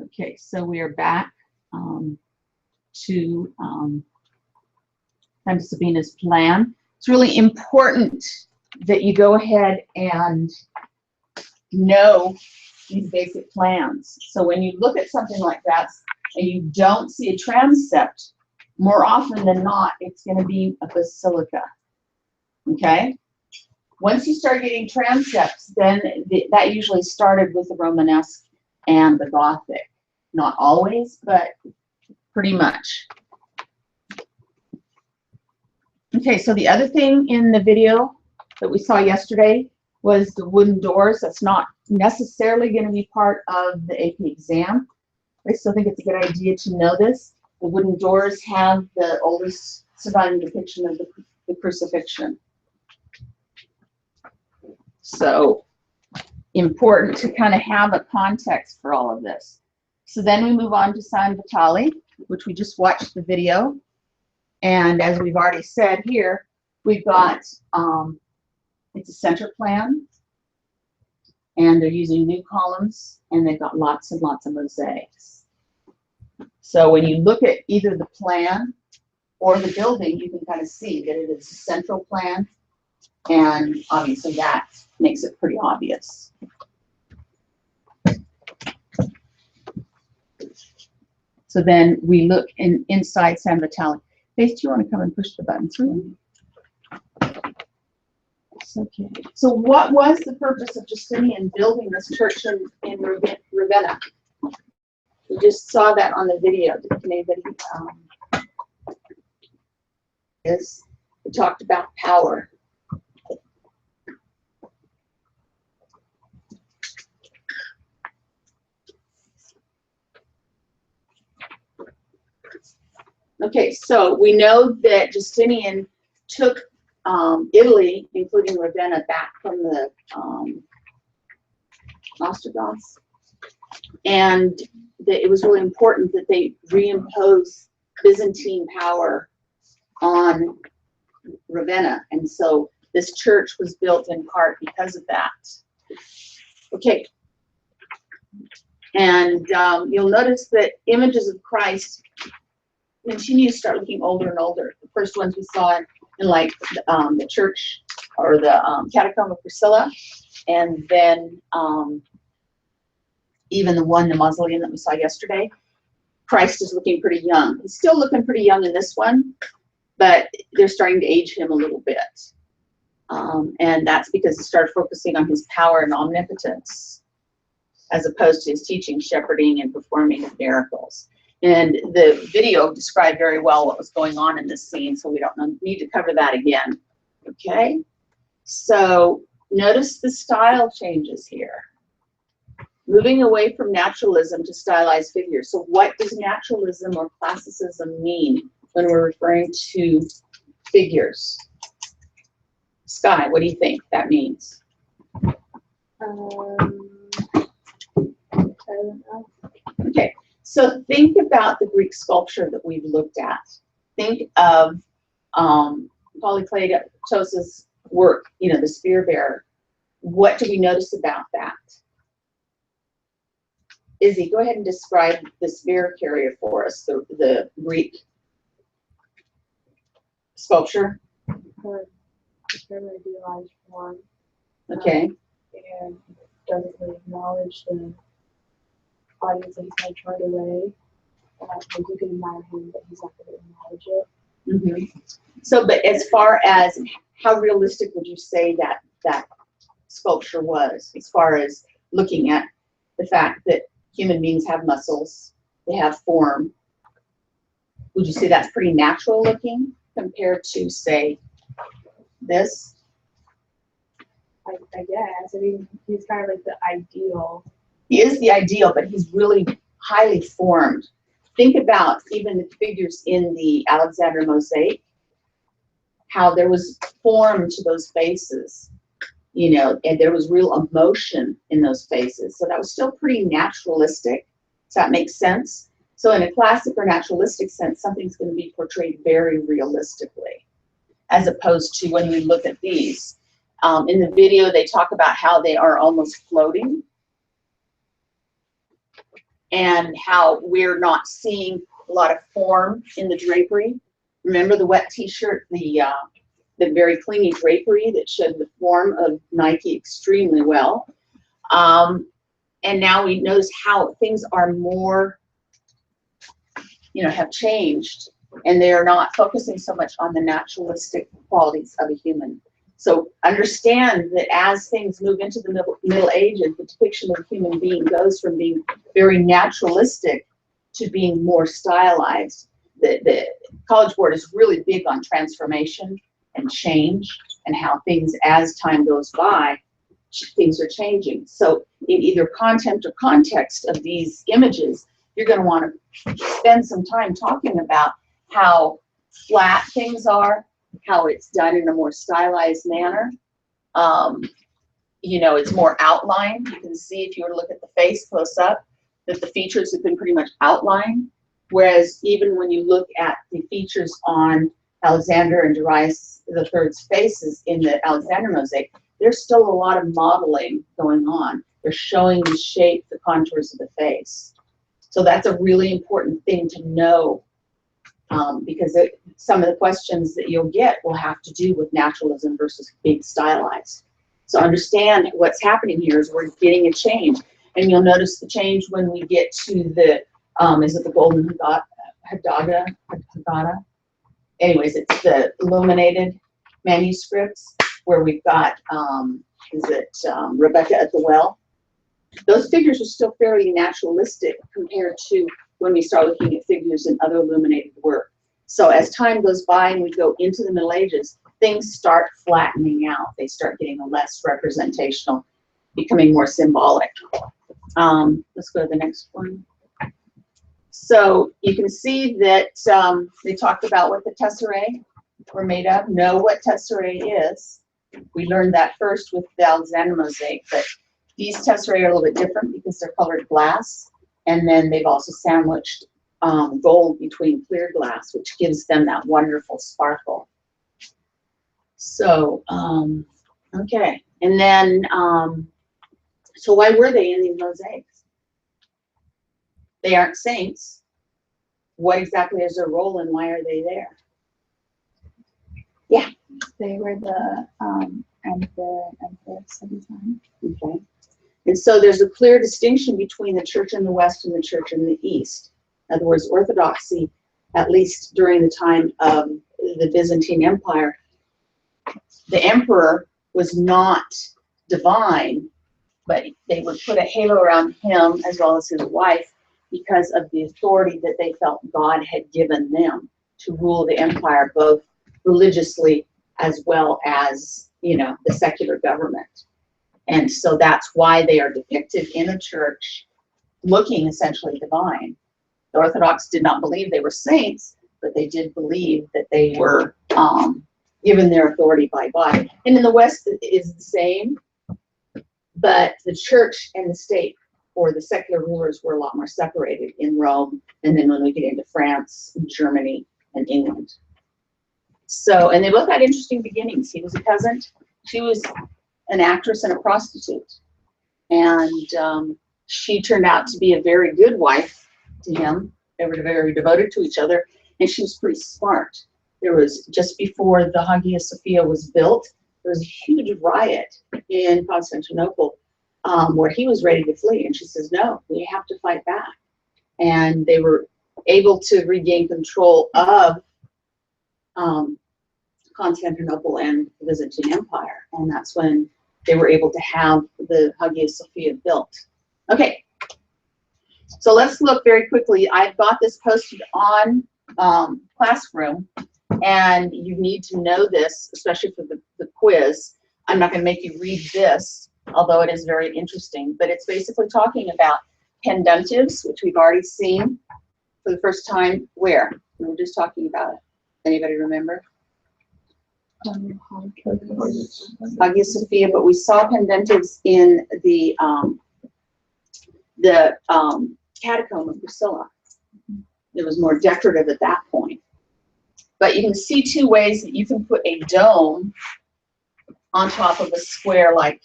Okay, so we are back to Sabina's plan. It's really important that you go ahead and know these basic plans. So when you look at something like that and you don't see a transept, more often than not, it's going to be a basilica. Okay? Once you start getting transepts, then that usually started with the Romanesque and the Gothic. Not always, but pretty much. Okay, so the other thing in the video that we saw yesterday was the wooden doors. That's not necessarily going to be part of the AP exam. I still think it's a good idea to know this. The wooden doors have the oldest surviving depiction of the crucifixion. So important to kind of have a context for all of this. So then we move on to San Vitale, which we just watched the video. And as we've already said here, we've got, it's a center plan, and they're using new columns, and they've got lots and lots of mosaics. So when you look at either the plan or the building, you can kind of see that it is a central plan, and obviously that makes it pretty obvious. So then we look inside San Vitale. Faith, do you want to come and push the button through? Okay. So what was the purpose of Justinian building this church in Ravenna? We just saw that on the video. Did anybody we talked about power. Okay, so we know that Justinian took Italy, including Ravenna, back from the Ostrogoths, and that it was really important that they reimpose Byzantine power on Ravenna, and so this church was built in part because of that. Okay, and you'll notice that images of Christ continue to start looking older and older. The first ones we saw in like the church or the catacomb of Priscilla, and then even the mausoleum that we saw yesterday. Christ is looking pretty young. He's still looking pretty young in this one, but they're starting to age him a little bit. And that's because they started focusing on his power and omnipotence as opposed to his teaching, shepherding, and performing miracles. And the video described very well what was going on in this scene, so we don't need to cover that again. Okay, so notice the style changes here. Moving away from naturalism to stylized figures. So what does naturalism or classicism mean when we're referring to figures? Sky, what do you think that means? I don't know. Okay. So think about the Greek sculpture that we've looked at. Think of Polycletus's work, you know, the spear bearer. What do we notice about that? Izzy, go ahead and describe the spear carrier for us, the Greek sculpture. Her idealized form. Okay. And doesn't really acknowledge the audience that he's kind of turned away. Like you can admire him, but he's not going to acknowledge it. Mm-hmm. So, but as far as how realistic would you say that sculpture was, as far as looking at the fact that human beings have muscles, they have form? Would you say that's pretty natural looking compared to, say, this? I guess. I mean, he's kind of like the ideal. He is the ideal, but he's really highly formed. Think about even the figures in the Alexander mosaic, how there was form to those faces, you know, and there was real emotion in those faces. So that was still pretty naturalistic. Does that make sense? So in a classic or naturalistic sense, something's going to be portrayed very realistically, as opposed to when we look at these. In the video, they talk about how they are almost floating. and how we're not seeing a lot of form in the drapery. Remember the wet t-shirt, the very clingy drapery that showed the form of Nike extremely well. And now we notice how things are more, have changed, and they're not focusing so much on the naturalistic qualities of a human. So understand that as things move into the Middle Ages, the depiction of a human being goes from being very naturalistic to being more stylized. The College Board is really big on transformation and change, and how things, as time goes by, things are changing. So in either content or context of these images, you're going to want to spend some time talking about how flat things are, how it's done in a more stylized manner. It's more outlined. You can see, if you were to look at the face close up, that the features have been pretty much outlined. Whereas even when you look at the features on Alexander and Darius III's faces in the Alexander mosaic, there's still a lot of modeling going on. They're showing the shape, the contours of the face. So that's a really important thing to know, because some of the questions that you'll get will have to do with naturalism versus being stylized. So understand what's happening here is we're getting a change. And you'll notice the change when we get to the, is it the Golden Haggadah? Anyways, it's the illuminated manuscripts where we've got, Rebecca at the well. Those figures are still fairly naturalistic compared to when we start looking at figures in other illuminated work. So as time goes by and we go into the Middle Ages, things start flattening out. They start getting less representational, becoming more symbolic. Let's go to the next one. So you can see that they talked about what the tesserae were made of. Know what tesserae is. We learned that first with the Alexander mosaic, but these tesserae are a little bit different because they're colored glass, and then they've also sandwiched gold between clear glass, which gives them that wonderful sparkle. So, okay. And then, so why were they in these mosaics? They aren't saints. What exactly is their role and why are they there? Yeah. They were the emperor and empress of the time. Okay. And so there's a clear distinction between the church in the West and the church in the East. In other words, Orthodoxy, at least during the time of the Byzantine Empire, the emperor was not divine, but they would put a halo around him as well as his wife because of the authority that they felt God had given them to rule the empire, both religiously as well as, the secular government. And so that's why they are depicted in a church looking essentially divine. The Orthodox did not believe they were saints, but they did believe that they were given their authority by God. And in the West, it is the same, but the church and the state, or the secular rulers, were a lot more separated in Rome, and then when we get into France, Germany, and England. So, and they both had interesting beginnings. He was a peasant. She was an actress and a prostitute. And she turned out to be a very good wife to him. They were very devoted to each other, and she was pretty smart. There was, just before the Hagia Sophia was built, there was a huge riot in Constantinople where he was ready to flee. And she says, no, we have to fight back. And they were able to regain control of Constantinople and the Byzantine Empire. And that's when they were able to have the Hagia Sophia built. Okay, so let's look very quickly. I've got this posted on Classroom, and you need to know this, especially for the quiz. I'm not going to make you read this, although it is very interesting, but it's basically talking about pendentives, which we've already seen for the first time. Where? We were just talking about it. Anybody remember? Hagia Sophia, but we saw pendentives in the catacomb of Priscilla. It was more decorative at that point. But you can see two ways that you can put a dome on top of a square-like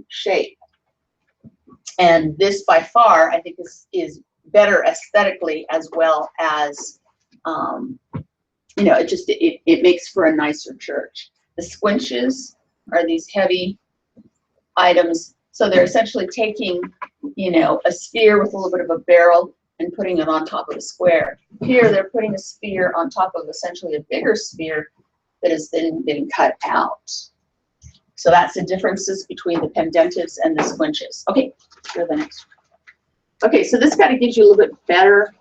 shape. And this by far, I think, is better aesthetically as well as, you know, it makes for a nicer church. The squinches are these heavy items. So they're essentially taking, you know, a sphere with a little bit of a barrel and putting it on top of a square. Here, they're putting a sphere on top of essentially a bigger sphere that has then been cut out. So that's the differences between the pendentives and the squinches. Okay, go to the next one. Okay, so this kind of gives you a little bit better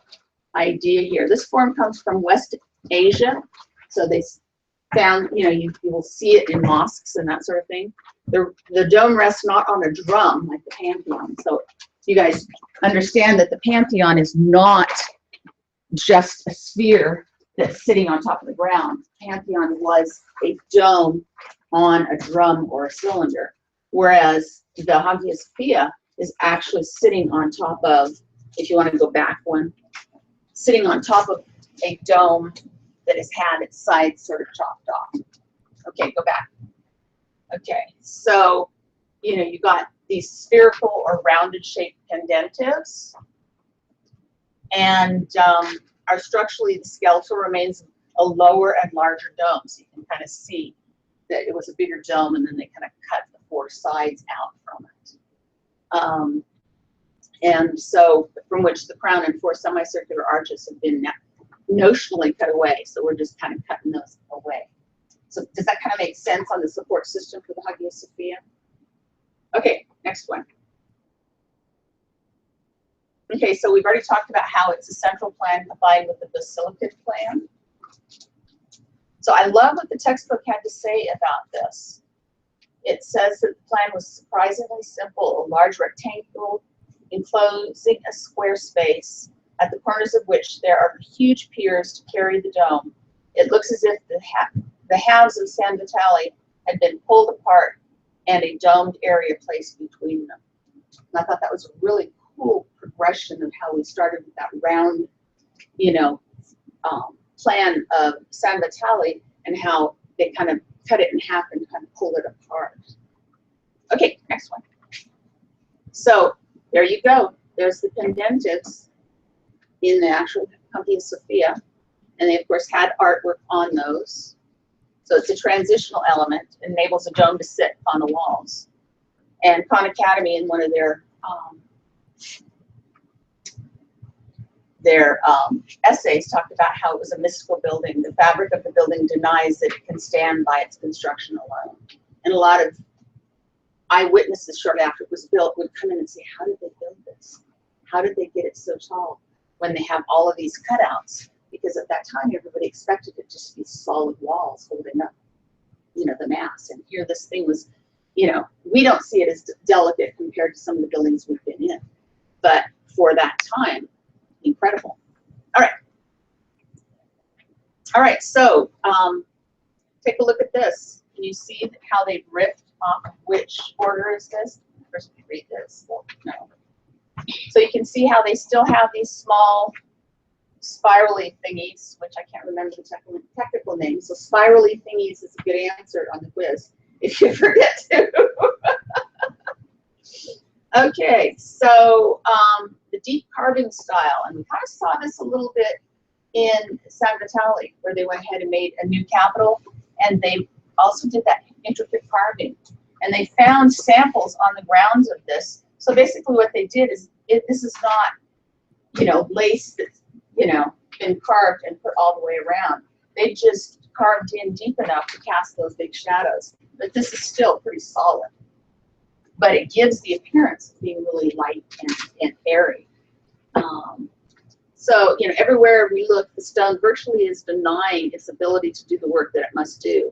idea here. This form comes from West Asia. So they found, you know, you will see it in mosques and that sort of thing. The dome rests not on a drum like the Pantheon. So you guys understand that the Pantheon is not just a sphere that's sitting on top of the ground. Pantheon was a dome on a drum or a cylinder, whereas the Hagia Sophia is actually sitting on top of, if you want to go back one, sitting on top of a dome that has had its sides sort of chopped off. Okay, go back. Okay, so, you know, you got these spherical or rounded shaped pendentives, and are structurally, the skeletal remains a lower and larger dome. So you can kind of see that it was a bigger dome, and then they kind of cut the four sides out from it. And so from which the crown and four semicircular arches have been notionally cut away. So we're just kind of cutting those away. So does that kind of make sense on the support system for the Hagia Sophia? Okay, next one. Okay, so we've already talked about how it's a central plan combined with the basilicate plan. So I love what the textbook had to say about this. It says that the plan was surprisingly simple, a large rectangle enclosing a square space, at the corners of which there are huge piers to carry the dome. It looks as if the halves of San Vitale had been pulled apart and a domed area placed between them. And I thought that was a really cool progression of how we started with that round, you know, plan of San Vitale, and how they kind of cut it in half and kind of pull it apart. Okay, next one. So there you go. There's the pendentives in the actual Hagia Sophia, and they of course had artwork on those. So it's a transitional element, it enables a dome to sit on the walls. And Khan Academy, in one of their essays, talked about how it was a mystical building. The fabric of the building denies that it can stand by its construction alone. And a lot of eyewitnesses shortly after it was built would come in and say, how did they build this? How did they get it so tall when they have all of these cutouts? Because at that time, everybody expected it just to be solid walls holding up, you know, the mass. And here this thing was, you know, we don't see it as delicate compared to some of the buildings we've been in. But for that time, incredible. All right. All right, so take a look at this. Can you see how they ripped off? Which order is this? First, we read this. No. So you can see how they still have these small spirally thingies, which I can't remember the technical name. So spirally thingies is a good answer on the quiz if you forget to. Okay, so the deep carving style, and we kind of saw this a little bit in San Vitale, where they went ahead and made a new capital, and they also did that intricate carving. And they found samples on the grounds of this. So basically what they did is, this is not, you know, lace that's, you know, been carved and put all the way around. They just carved in deep enough to cast those big shadows. But this is still pretty solid. But it gives the appearance of being really light and airy. So, you know, everywhere we look, the stone virtually is denying its ability to do the work that it must do.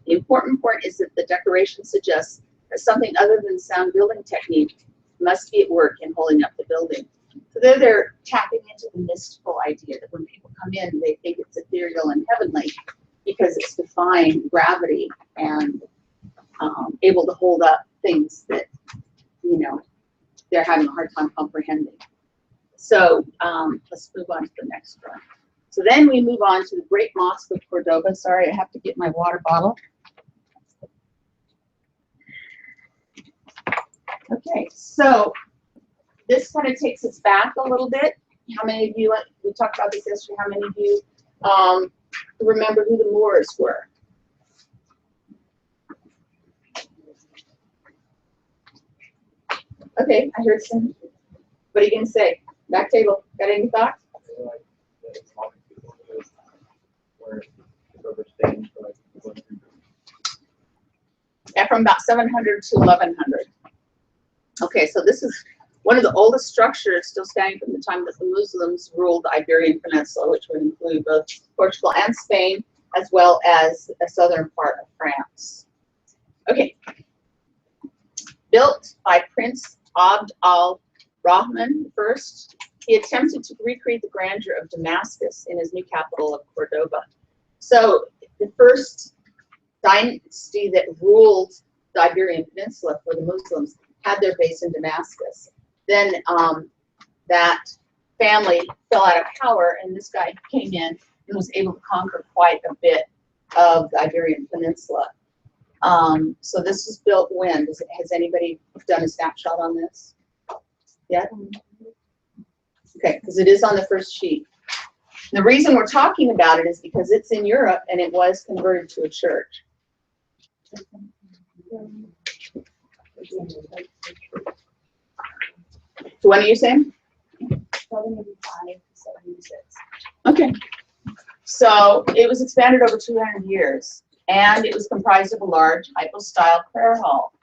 The important point is that the decoration suggests that something other than sound building technique must be at work in holding up the building. So they're tapping into the mystical idea that when people come in, they think it's ethereal and heavenly because it's defying gravity and able to hold up things that, you know, they're having a hard time comprehending. So let's move on to the next one. So then we move on to the Great Mosque of Cordoba. Sorry, I have to get my water bottle. Okay, so this kind of takes us back a little bit. How many of you, we talked about this yesterday, how many of you remember who the Moors were? Okay, I heard some. What are you going to say? Back table. Got any thoughts? Yeah, from about 700 to 1100. Okay, so this is one of the oldest structures still standing from the time that the Muslims ruled the Iberian Peninsula, which would include both Portugal and Spain, as well as a southern part of France. Okay. Built by Prince Abd al-Rahman I, he attempted to recreate the grandeur of Damascus in his new capital of Cordoba. So the first dynasty that ruled the Iberian Peninsula for the Muslims had their base in Damascus. Then that family fell out of power, and this guy came in and was able to conquer quite a bit of the Iberian Peninsula. So this was built when? Has anybody done a snapshot on this? Yeah? Okay, because it is on the first sheet. The reason we're talking about it is because it's in Europe and it was converted to a church. So what are you saying? 785 to 76. Okay. So it was expanded over 200 years, and it was comprised of a large hypostyle prayer hall.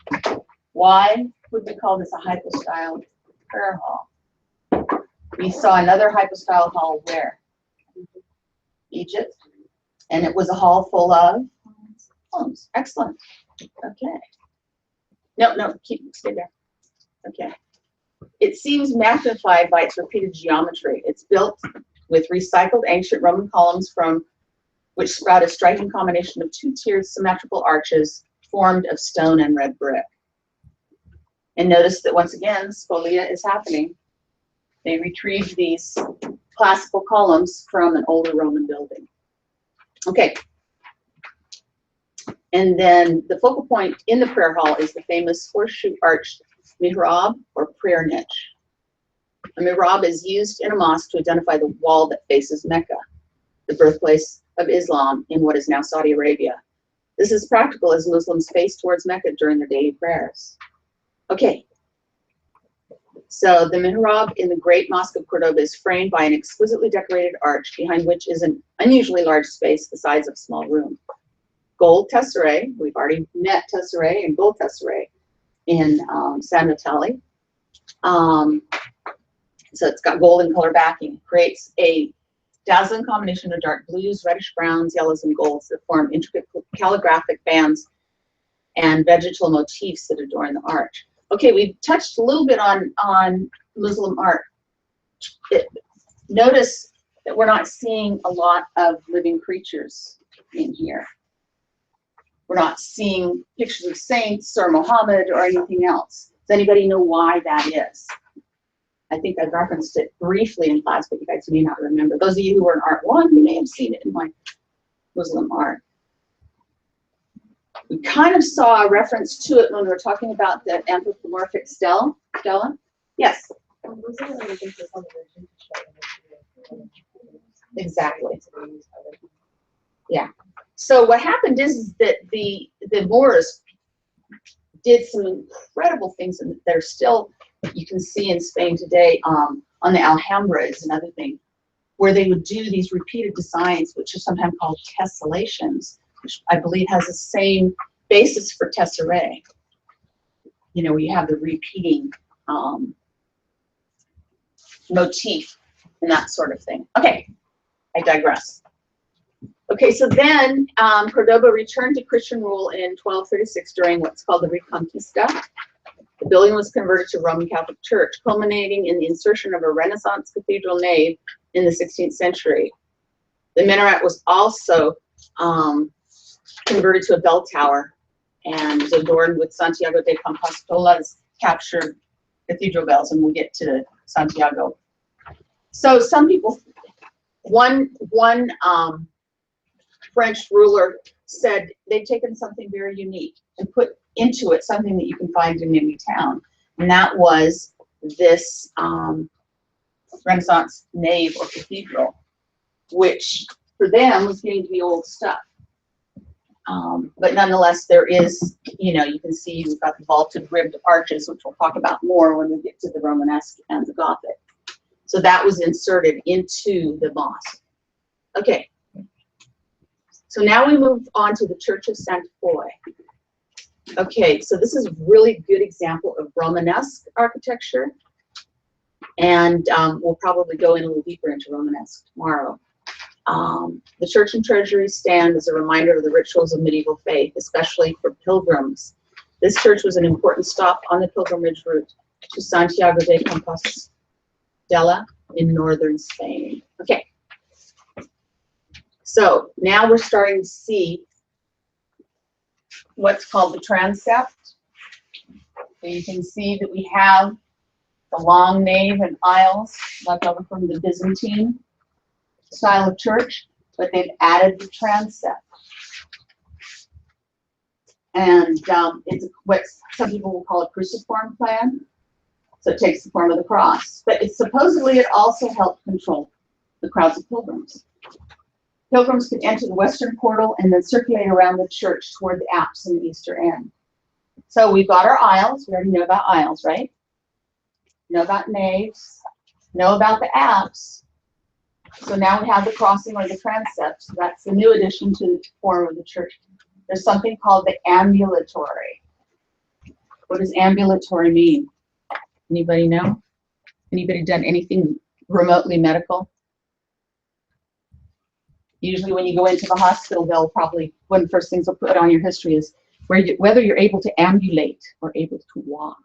Why would we call this a hypostyle prayer hall? We saw another hypostyle hall where? Egypt. And it was a hall full of homes. Excellent. Okay. No, stay there. Okay. It seems magnified by its repeated geometry. It's built with recycled ancient Roman columns from which sprout a striking combination of two-tiered symmetrical arches formed of stone and red brick. And notice that once again, spolia is happening. They retrieved these classical columns from an older Roman building. Okay. And then the focal point in the prayer hall is the famous horseshoe-arched mihrab, or prayer niche. A mihrab is used in a mosque to identify the wall that faces Mecca, the birthplace of Islam in what is now Saudi Arabia. This is practical as Muslims face towards Mecca during their daily prayers. Okay. So the mihrab in the Great Mosque of Cordoba is framed by an exquisitely decorated arch behind which is an unusually large space the size of a small room. Gold tesserae, we've already met tesserae and gold tesserae in San Vitale. So it's got golden color backing. Creates a dazzling combination of dark blues, reddish browns, yellows, and golds that form intricate calligraphic bands and vegetal motifs that adorn the arch. Okay, we've touched a little bit on Muslim art. Notice that we're not seeing a lot of living creatures in here. We're not seeing pictures of saints or Muhammad or anything else. Does anybody know why that is? I think I've referenced it briefly in class, but you guys may not remember. Those of you who were in Art 1, you may have seen it in my Muslim art. We kind of saw a reference to it when we were talking about the anthropomorphic stela. Yes? Exactly. Yeah. So what happened is that the Moors did some incredible things that are still, you can see in Spain today, on the Alhambra is another thing, where they would do these repeated designs, which are sometimes called tessellations, which I believe has the same basis for tesserae. You know, where you have the repeating motif and that sort of thing. Okay, I digress. Okay, so then Cordoba returned to Christian rule in 1236 during what's called the Reconquista. The building was converted to Roman Catholic Church, culminating in the insertion of a Renaissance cathedral nave in the 16th century. The minaret was also converted to a bell tower and is adorned with Santiago de Compostela's captured cathedral bells, and we'll get to Santiago. So some people, one French ruler said they'd taken something very unique and put into it something that you can find in any town, and that was this Renaissance nave or cathedral, which for them was getting to be old stuff. But nonetheless, there is, you know, you can see we've got the vaulted ribbed arches, which we'll talk about more when we get to the Romanesque and the Gothic. So that was inserted into the mosque. Okay. So now we move on to the Church of Santa Foy. Okay, so this is a really good example of Romanesque architecture. And we'll probably go in a little deeper into Romanesque tomorrow. The church and treasury stand as a reminder of the rituals of medieval faith, especially for pilgrims. This church was an important stop on the pilgrimage route to Santiago de Compostela in northern Spain. Okay. So now we're starting to see what's called the transept. So you can see that we have the long nave and aisles left over from the Byzantine style of church, but they've added the transept. And it's what some people will call a cruciform plan. So it takes the form of the cross. But it supposedly it also helped control the crowds of pilgrims. Pilgrims could enter the western portal and then circulate around the church toward the apse in the eastern end. So we've got our aisles. We already know about aisles, right? Know about naves. Know about the apse. So now we have the crossing or the transept. So that's the new addition to the form of the church. There's something called the ambulatory. What does ambulatory mean? Anybody know? Anybody done anything remotely medical? Usually when you go into the hospital, they'll probably, one of the first things they'll put on your history is whether you're able to ambulate or able to walk.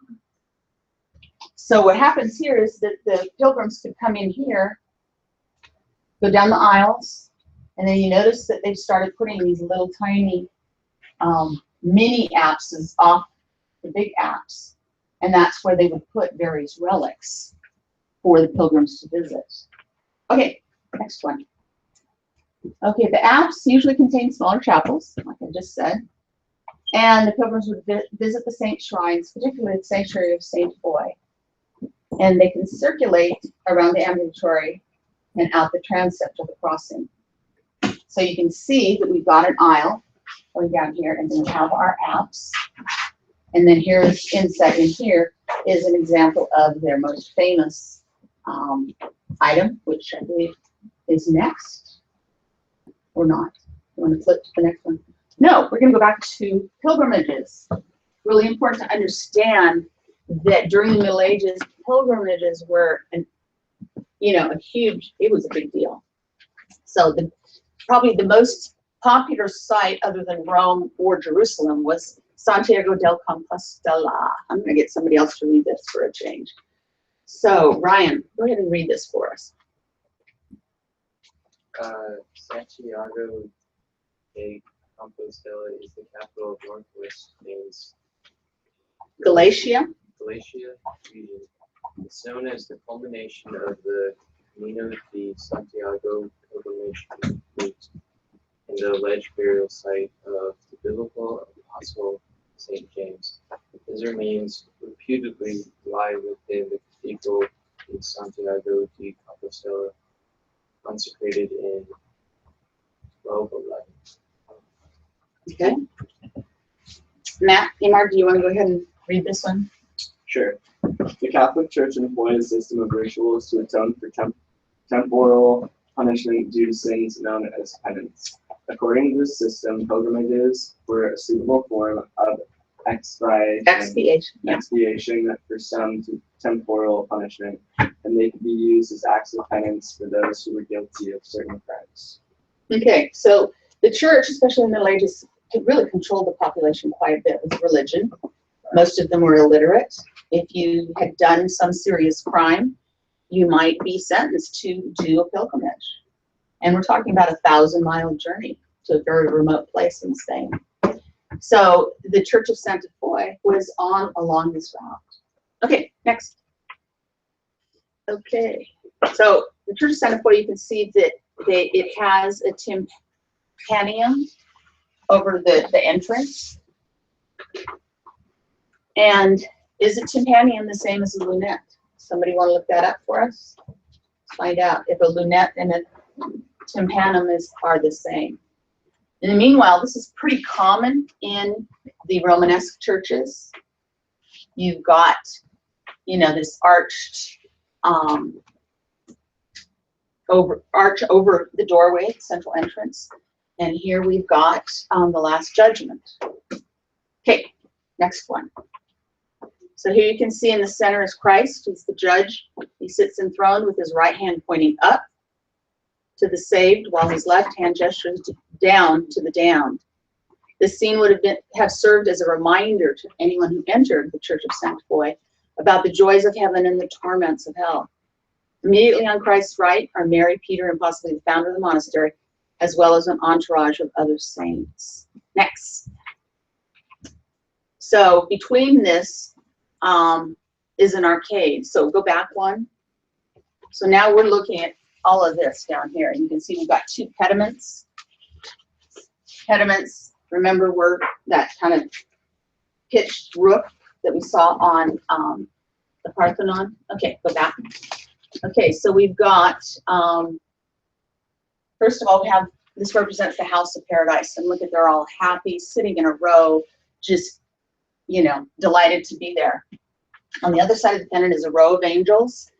So what happens here is that the pilgrims could come in here, go down the aisles, and then you notice that they've started putting these little tiny mini apses off the big apse. And that's where they would put various relics for the pilgrims to visit. Okay, next one. Okay, the apse usually contain smaller chapels, like I just said. And the pilgrims would visit the saint shrines, particularly the sanctuary of Saint Foy. And they can circulate around the ambulatory and out the transept of the crossing. So you can see that we've got an aisle going down here, and then we have our apse. And then here's inset in here is an example of their most famous item, which I believe is next, or not. You want to flip to the next one? No, we're going to go back to pilgrimages. Really important to understand that during the Middle Ages, pilgrimages were, a huge, it was a big deal. So probably the most popular site other than Rome or Jerusalem was Santiago del Compostela. I'm going to get somebody else to read this for a change. So, Ryan, go ahead and read this for us. Santiago de Compostela is the capital of Northwest Spain's Galatia region. It's known as the culmination of the Camino de Santiago pilgrimage route and the alleged burial site of the biblical apostle St. James. His remains reputedly lie within the cathedral in Santiago de Compostela, consecrated in 1211. Okay. Matt, Imar, do you want to go ahead and read this one? Sure. The Catholic Church employs a system of rituals to atone for temporal punishment due to sins known as penance. According to this system, pilgrimages were a suitable form of expiation for some temporal punishment, and they could be used as acts of penance for those who were guilty of certain crimes. Okay, so the church, especially in the Middle Ages, could really control the population quite a bit with religion. Most of them were illiterate. If you had done some serious crime, you might be sentenced to do a pilgrimage. And we're talking about a 1,000-mile journey to a very remote place in Spain. So the Church of Santa Foy was along this route. Okay, next. Okay, so the Church of Santa Foy, you can see that it has a tympanum over the entrance. And is a tympanum the same as a lunette? Somebody want to look that up for us? Let's find out if a lunette and a tympanum are the same. In the meanwhile, this is pretty common in the Romanesque churches. You've got, this arched arch over the doorway, central entrance. And here we've got the Last Judgment. Okay, next one. So here you can see in the center is Christ. He's the judge. He sits enthroned with his right hand pointing up to the saved, while his left hand gestures down to the damned. This scene would have served as a reminder to anyone who entered the Church of Saint Foy about the joys of heaven and the torments of hell. Immediately on Christ's right are Mary, Peter, and possibly the founder of the monastery, as well as an entourage of other saints. Next. So between this is an arcade. So go back one. So now we're looking at all of this down here. You can see we've got two pediments. Pediments, remember, were that kind of pitched roof that we saw on the Parthenon. Okay, go back. Okay, so we've got, first of all, we have, this represents the house of paradise. And look at, they're all happy, sitting in a row, just, delighted to be there. On the other side of the pennant is a row of angels,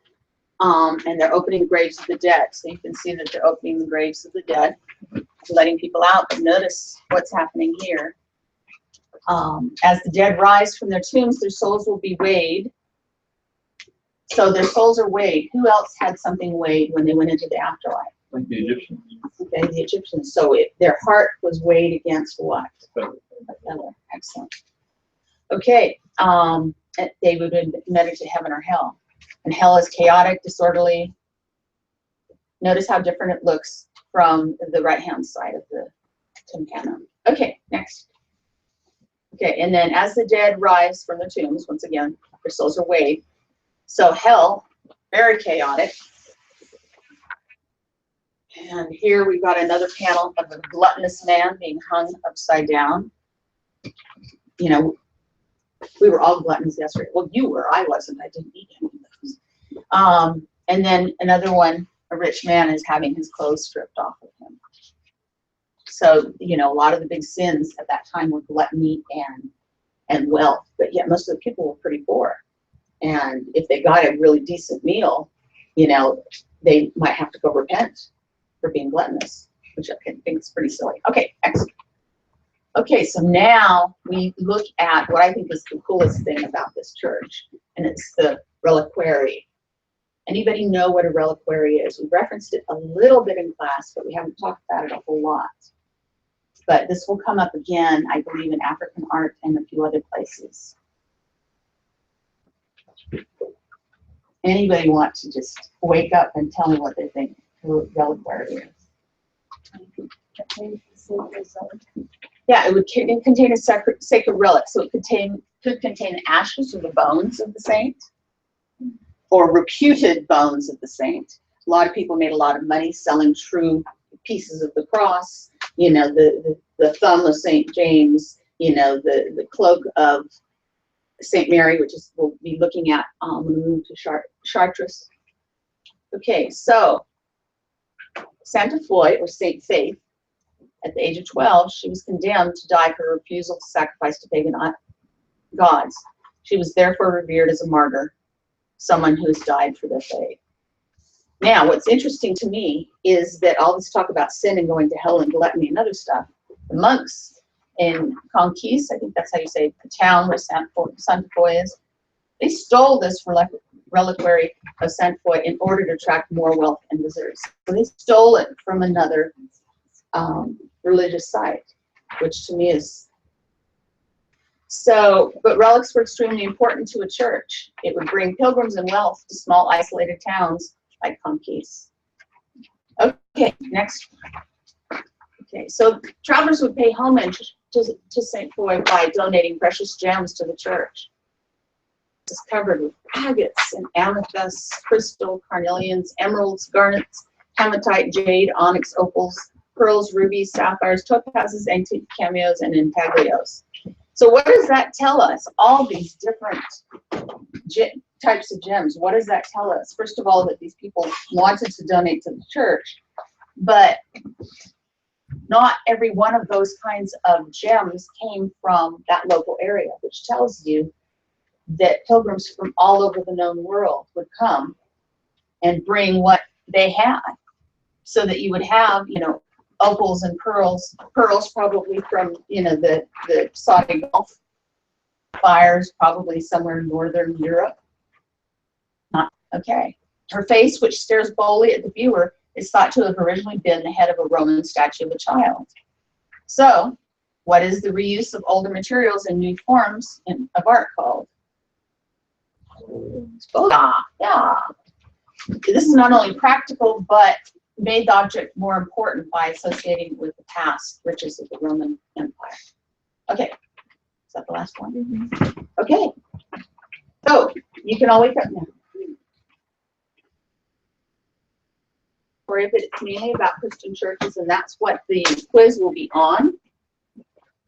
and they're opening the graves of the dead. So you can see that they're opening the graves of the dead, letting people out. But notice what's happening here. As the dead rise from their tombs, their souls will be weighed. So their souls are weighed. Who else had something weighed when they went into the afterlife? Like the Egyptians. Okay, the Egyptians. So their heart was weighed against what? Excellent. Okay, they would have been admitted to heaven or hell. And hell is chaotic, disorderly. Notice how different it looks from the right-hand side of the tympanum. Okay, next. Okay, and then as the dead rise from their tombs, once again, their souls are weighed. So hell, very chaotic. And here we've got another panel of a gluttonous man being hung upside down. We were all gluttons yesterday. Well, you were. I wasn't. I didn't eat any of those. And then another one, a rich man is having his clothes stripped off of him. So, a lot of the big sins at that time were gluttony and wealth. But yet most of the people were pretty poor. And if they got a really decent meal, they might have to go repent for being gluttonous, which I think is pretty silly. Okay, excellent. Okay, so now we look at what I think is the coolest thing about this church, and it's the reliquary. Anybody know what a reliquary is? We referenced it a little bit in class, but we haven't talked about it a whole lot. But this will come up again, I believe, in African art and a few other places. Anybody want to just wake up and tell me what they think a reliquary is? Yeah, it would contain a sacred relic. So it could contain the ashes or the bones of the saint, or reputed bones of the saint. A lot of people made a lot of money selling true pieces of the cross. The thumb of St. James. The cloak of St. Mary, which is we'll be looking at when we move to Chartres. Okay, so Santa Foy, or Saint Faith, at the age of 12, she was condemned to die for her refusal to sacrifice to pagan gods. She was therefore revered as a martyr, someone who has died for their faith. Now, what's interesting to me is that all this talk about sin and going to hell and gluttony and other stuff, the monks in Conquise, I think that's how you say it, the town where Santa Foy is, they stole this reliquary of Santa Foy in order to attract more wealth and visitors. So they stole it from another religious site, which to me is so. But relics were extremely important to a church. It would bring pilgrims and wealth to small isolated towns like Conquise. Okay, next. Okay, so travelers would pay homage to St. Foy by donating precious gems to the church. It's covered with agates and amethysts, crystal, carnelians, emeralds, garnets, hematite, jade, onyx, opals, pearls, rubies, sapphires, topazes, antique cameos, and intaglios. So what does that tell us? All these different types of gems. What does that tell us? First of all, that these people wanted to donate to the church, but not every one of those kinds of gems came from that local area, which tells you that pilgrims from all over the known world would come and bring what they had, so that you would have, you know, opals and pearls probably from, you know, the Saudi Gulf fires, probably somewhere in Northern Europe. Not okay. Her face, which stares boldly at the viewer, is thought to have originally been the head of a Roman statue of a child. So, what is the reuse of older materials and new forms of art called? Yeah. This is not only practical, but made the object more important by associating it with the past riches of the Roman Empire. Okay, is that the last one? Okay, so you can all wake up now. Or if it's mainly about Christian churches, and that's what the quiz will be on.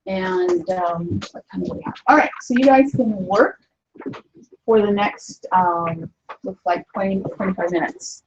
And what time do we have? All right, so you guys can work for the next, looks like 20 to 25 minutes.